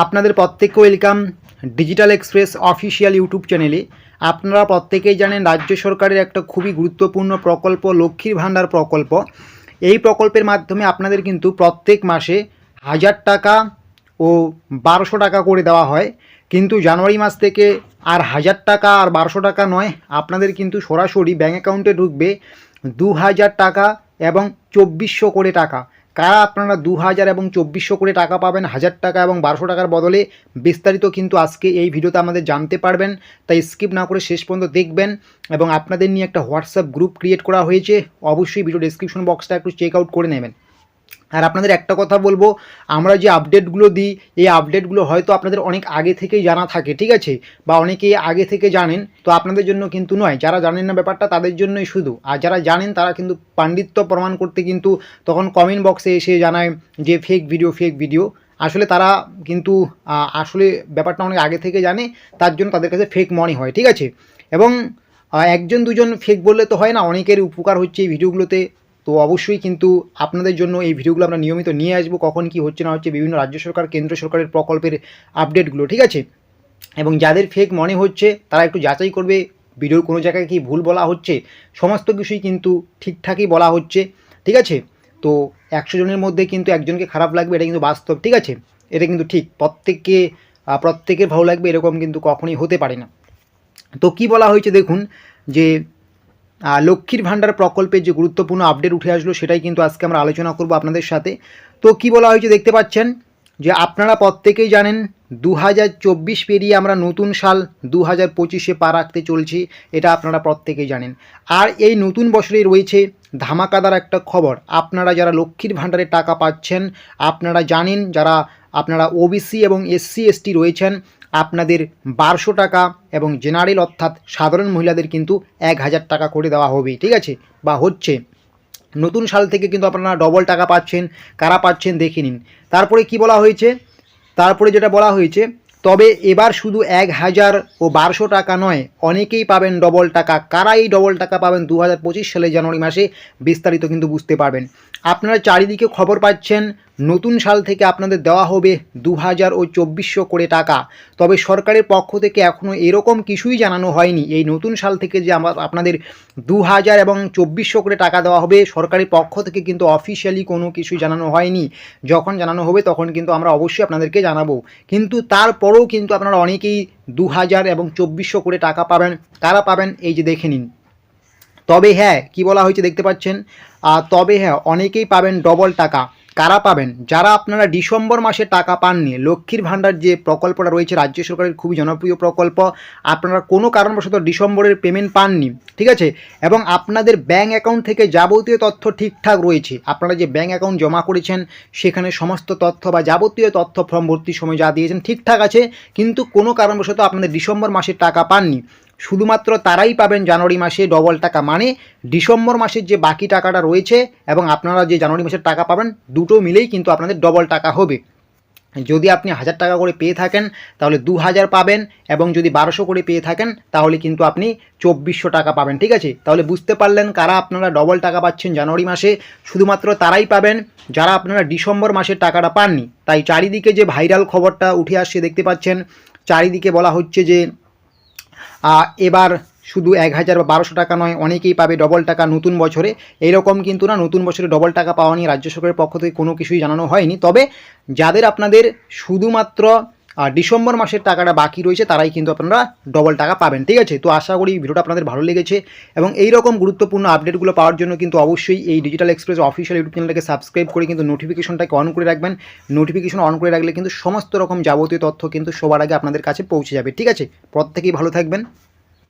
আপনাদের প্রত্যেককে welcome digital express official YouTube চ্যানেলে। আপনারা প্রত্যেকেই জানেন রাজ্য সরকারের একটা খুবই গুরুত্বপূর্ণ প্রকল্প লক্ষ্মীর ভাণ্ডার প্রকল্প। এই প্রকল্পের মাধ্যমে আপনাদের কিন্তু প্রত্যেক মাসে 1000 টাকা ও 1200 টাকা করে দেওয়া হয়। কিন্তু জানুয়ারি মাস থেকে আর 1000 টাকা আর 1200 টাকা নয়, আপনাদের কিন্তু সরাসরি ব্যাঙ্ক অ্যাকাউন্টে ঢুকবে 2000 টাকা এবং 2400 করে টাকা। কারা আপনারা 2000 এবং 2400 করে টাকা পাবেন 1000 টাকা এবং 1200 টাকার বদলে, বিস্তারিত কিন্তু আজকে এই ভিডিওতে আমাদের জানতে পারবেন। তাই স্কিপ না করে শেষ পর্যন্ত দেখবেন। এবং আপনাদের নিয়ে একটা হোয়াটসঅ্যাপ গ্রুপ ক্রিয়েট করা হয়েছে, অবশ্যই ভিডিও ডেসক্রিপশন বক্সটা একটু চেক আউট করে নেবেন। আর আপনাদের একটা কথা বলবো, আমরা যে আপডেটগুলো দিই এই আপডেটগুলো হয়তো আপনাদের অনেক আগে থেকেই জানা থাকে, ঠিক আছে, বা অনেকেই আগে থেকে জানেন, তো আপনাদের জন্য কিন্তু নয়। যারা জানেন না ব্যাপারটা তাদের জন্যই শুধু, আর যারা জানেন তারা কিন্তু পাণ্ডিত্য প্রমাণ করতে কিন্তু তখন কমেন্ট বক্সে এসে জানায় যে ফেক ভিডিও। আসলে তারা কিন্তু আসলে ব্যাপারটা অনেক আগে থেকে জানে, তার জন্য তাদের কাছে ফেক মনে হয়, ঠিক আছে। এবং একজন দুজন ফেক বললে তো হয় না, অনেকের উপকার হচ্ছে এই ভিডিওগুলোতে। তো অবশ্যই কিন্তু আপনাদের জন্য এই ভিডিওগুলো আমরা নিয়মিত নিয়ে আসবো, কখন কি হচ্ছে না হচ্ছে বিভিন্ন রাজ্য সরকার কেন্দ্র সরকারের প্রকল্পের আপডেটগুলো, ঠিক আছে। এবং যাদের ফেক মনে হচ্ছে তারা একটু যাচাই করবে ভিডিওর কোনো জায়গায় কি ভুল বলা হচ্ছে, সমস্ত কিছুই কিন্তু ঠিকঠাকই বলা হচ্ছে, ঠিক আছে। তো 100 জনের মধ্যে কিন্তু একজনকে খারাপ লাগবে, এটা কিন্তু বাস্তব, ঠিক আছে, এটা কিন্তু ঠিক। প্রত্যেকের ভালো লাগবে এরকম কিন্তু কখনোই হতে পারে না। তো কি বলা হয়েছে দেখুন, যে লক্ষ্মীর ভাণ্ডার প্রকল্পের যে গুরুত্বপূর্ণ আপডেট উঠে আসলো সেটাই কিন্তু আজকে আমরা আলোচনা করব আপনাদের সাথে। তো কি বলা হয়েছে দেখতে পাচ্ছেন, যে আপনারা প্রত্যেকেই জানেন 2024 পেরিয়ে আমরা নতুন সাল 2025-এ পা রাখতে চলছি, এটা আপনারা প্রত্যেকেই জানেন। আর এই নতুন বছরে রয়েছে ধামাকাদার একটা খবর। আপনারা যারা লক্ষ্মীর ভাণ্ডারের টাকা পাচ্ছেন, আপনারা জানেন যারা আপনারা ওবিসি এবং SC ST রয়েছেন, আপনাদের 1200 টাকা এবং জেনারেল অর্থাৎ সাধারণ মহিলাদের কিন্তু 1000 টাকা করে দেওয়া হবে, ঠিক আছে, বা হচ্ছে। নতুন সাল থেকে কিন্তু আপনারা ডবল টাকা পাচ্ছেন। কারা পাচ্ছেন দেখে নিন। তারপরে কি বলা হয়েছে, তারপরে যেটা বলা হয়েছে, তবে এবার শুধু 1000 ও 1200 টাকা নয়, অনেকেই পাবেন ডবল টাকা। কারা এই ডবল টাকা পাবেন 2025 সালে জানুয়ারি মাসে, বিস্তারিত কিন্তু বুঝতে পারবেন। আপনারা চারিদিকে খবর পাচ্ছেন নতুন সাল থেকে আপনাদের দেওয়া হবে 2000 ও 2400 করে টাকা। তবে সরকারের পক্ষ থেকে এখনও এরকম কিছুই জানানো হয়নি। এই নতুন সাল থেকে যে আপনাদের 2000 এবং 2400 করে টাকা দেওয়া হবে, সরকারের পক্ষ থেকে কিন্তু অফিসিয়ালি কোনো কিছুই জানানো হয়নি। যখন জানানো হবে তখন কিন্তু আমরা অবশ্যই আপনাদেরকে জানাবো। কিন্তু তারপরেও কিন্তু আপনারা অনেকেই 2000 এবং 2400 করে টাকা পাবেন। কারা পাবেন এই যে দেখে নিন। তবে হ্যাঁ, কি বলা হয়েছে দেখতে পাচ্ছেন, তবে হ্যাঁ, অনেকেই পাবেন ডবল টাকা। কারা পাবেন, যারা আপনারা ডিসেম্বর মাসে টাকা পাননি। লক্ষ্মীর ভাণ্ডার যে প্রকল্পটা রয়েছে রাজ্য সরকারের খুবই জনপ্রিয় প্রকল্প, আপনারা কোনো কারণবশত ডিসেম্বরের পেমেন্ট পাননি, ঠিক আছে, এবং আপনাদের ব্যাঙ্ক অ্যাকাউন্ট থেকে যাবতীয় তথ্য ঠিকঠাক রয়েছে। আপনারা যে ব্যাঙ্ক অ্যাকাউন্ট জমা করেছেন সেখানে সমস্ত তথ্য বা যাবতীয় তথ্য ফর্ম ভর্তির সময় যা দিয়েছেন ঠিকঠাক আছে, কিন্তু কোনো কারণবশত আপনাদের ডিসেম্বর মাসে টাকা পাননি, শুধুমাত্র তারাই পাবেন জানুয়ারি মাসে ডবল টাকা। মানে ডিসেম্বর মাসের যে বাকি টাকাটা রয়েছে এবং আপনারা যে জানুয়ারি মাসের টাকা পাবেন, দুটো মিলেই কিন্তু আপনাদের ডবল টাকা হবে। যদি আপনি 1000 টাকা করে পেয়ে থাকেন তাহলে 2000 পাবেন, এবং যদি 1200 করে পেয়ে থাকেন তাহলে কিন্তু আপনি 2400 টাকা পাবেন, ঠিক আছে। তাহলে বুঝতে পারলেন কারা আপনারা ডবল টাকা পাচ্ছেন জানুয়ারি মাসে, শুধুমাত্র তারাই পাবেন যারা আপনারা ডিসেম্বর মাসের টাকাটা পাননি। তাই চারিদিকে যে ভাইরাল খবরটা উঠে আসছে দেখতে পাচ্ছেন, চারিদিকে বলা হচ্ছে যে এবার শুধু 1000 বা 1200 টাকা নয়, অনেকেই পাবে ডবল টাকা নতুন বছরে। এইরকম কিন্তু না, নতুন বছরে ডবল টাকা পাওয়া নিয়ে রাজ্য সরকারের পক্ষ থেকে কোনো কিছুই জানানো হয়নি। তবে যাদের আপনাদের শুধুমাত্র ডিসেম্বর মাসের টাকাটা বাকি রয়েছে তারাই কিন্তু আপনারা ডবল টাকা পাবেন, ঠিক আছে। তো আশা করি ভিডিওটা আপনাদের ভালো লেগেছে, এবং এই রকম গুরুত্বপূর্ণ আপডেটগুলো পাওয়ার জন্য কিন্তু অবশ্যই এই ডিজিটাল এক্সপ্রেস অফিসিয়াল ইউটিউব চ্যানেলটাকে সাবস্ক্রাইব করে কিন্তু নোটিফিকেশনটাকে অন করে রাখবেন। নোটিফিকেশন অন করে রাখলে কিন্তু সমস্ত রকম যাবতীয় তথ্য কিন্তু সবার আগে আপনাদের কাছে পৌঁছে যাবে, ঠিক আছে। প্রত্যেকেই ভালো থাকবেন।